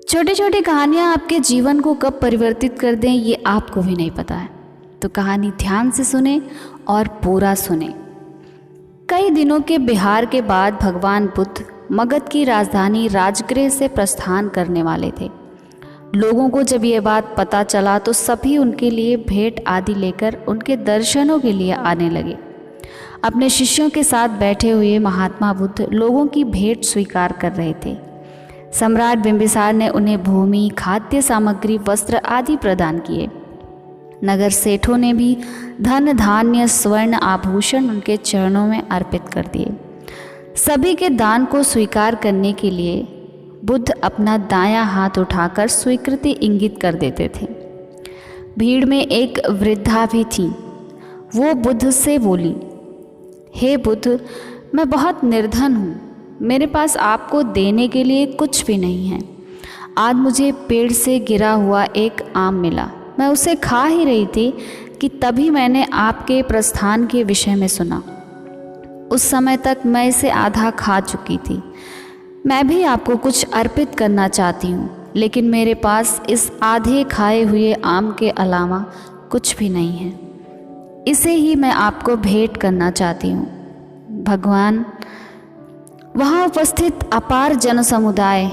छोटी छोटी कहानियाँ आपके जीवन को कब परिवर्तित कर दें ये आपको भी नहीं पता है, तो कहानी ध्यान से सुने और पूरा सुने। कई दिनों के बिहार के बाद भगवान बुद्ध मगध की राजधानी राजगृह से प्रस्थान करने वाले थे। लोगों को जब ये बात पता चला तो सभी उनके लिए भेंट आदि लेकर उनके दर्शनों के लिए आने लगे। अपने शिष्यों के साथ बैठे हुए महात्मा बुद्ध लोगों की भेंट स्वीकार कर रहे थे। सम्राट बिंबिसार ने उन्हें भूमि, खाद्य सामग्री, वस्त्र आदि प्रदान किए। नगर सेठों ने भी धन, धान्य, स्वर्ण, आभूषण उनके चरणों में अर्पित कर दिए। सभी के दान को स्वीकार करने के लिए बुद्ध अपना दायां हाथ उठाकर स्वीकृति इंगित कर देते थे। भीड़ में एक वृद्धा भी थी। वो बुद्ध से बोली, हे बुद्ध, मैं बहुत निर्धन हूँ, मेरे पास आपको देने के लिए कुछ भी नहीं है। आज मुझे पेड़ से गिरा हुआ एक आम मिला, मैं उसे खा ही रही थी कि तभी मैंने आपके प्रस्थान के विषय में सुना। उस समय तक मैं इसे आधा खा चुकी थी। मैं भी आपको कुछ अर्पित करना चाहती हूँ, लेकिन मेरे पास इस आधे खाए हुए आम के अलावा कुछ भी नहीं है। इसे ही मैं आपको भेंट करना चाहती हूँ। भगवान, वहाँ उपस्थित अपार जनसमुदाय,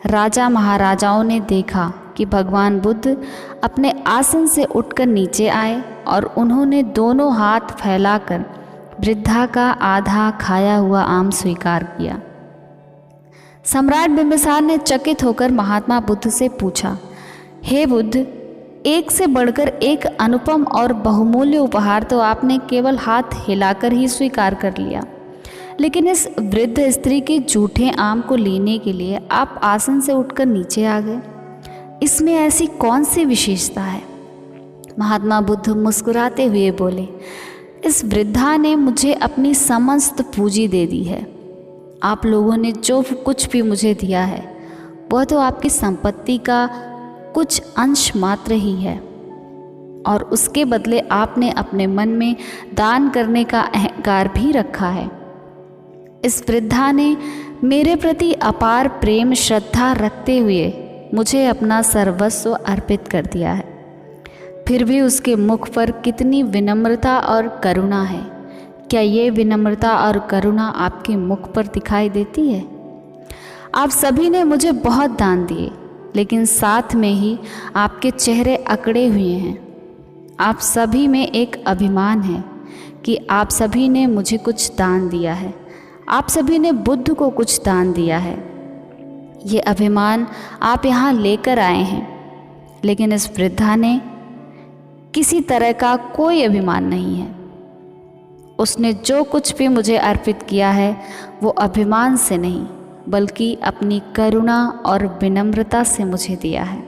राजा महाराजाओं ने देखा कि भगवान बुद्ध अपने आसन से उठकर नीचे आए और उन्होंने दोनों हाथ फैलाकर वृद्धा का आधा खाया हुआ आम स्वीकार किया। सम्राट बिंबिसार ने चकित होकर महात्मा बुद्ध से पूछा, हे बुद्ध, एक से बढ़कर एक अनुपम और बहुमूल्य उपहार तो आपने केवल हाथ हिलाकर ही स्वीकार कर लिया, लेकिन इस वृद्ध स्त्री के जूठे आम को लेने के लिए आप आसन से उठकर नीचे आ गए। इसमें ऐसी कौन सी विशेषता है? महात्मा बुद्ध मुस्कुराते हुए बोले, इस वृद्धा ने मुझे अपनी समस्त पूंजी दे दी है। आप लोगों ने जो कुछ भी मुझे दिया है वह तो आपकी संपत्ति का कुछ अंश मात्र ही है, और उसके बदले आपने अपने मन में दान करने का अहंकार भी रखा है। इस वृद्धा ने मेरे प्रति अपार प्रेम श्रद्धा रखते हुए मुझे अपना सर्वस्व अर्पित कर दिया है। फिर भी उसके मुख पर कितनी विनम्रता और करुणा है। क्या ये विनम्रता और करुणा आपके मुख पर दिखाई देती है? आप सभी ने मुझे बहुत दान दिए, लेकिन साथ में ही आपके चेहरे अकड़े हुए हैं। आप सभी में एक अभिमान है कि आप सभी ने मुझे कुछ दान दिया है, आप सभी ने बुद्ध को कुछ दान दिया है। ये अभिमान आप यहाँ लेकर आए हैं, लेकिन इस वृद्धा ने किसी तरह का कोई अभिमान नहीं है। उसने जो कुछ भी मुझे अर्पित किया है वो अभिमान से नहीं, बल्कि अपनी करुणा और विनम्रता से मुझे दिया है।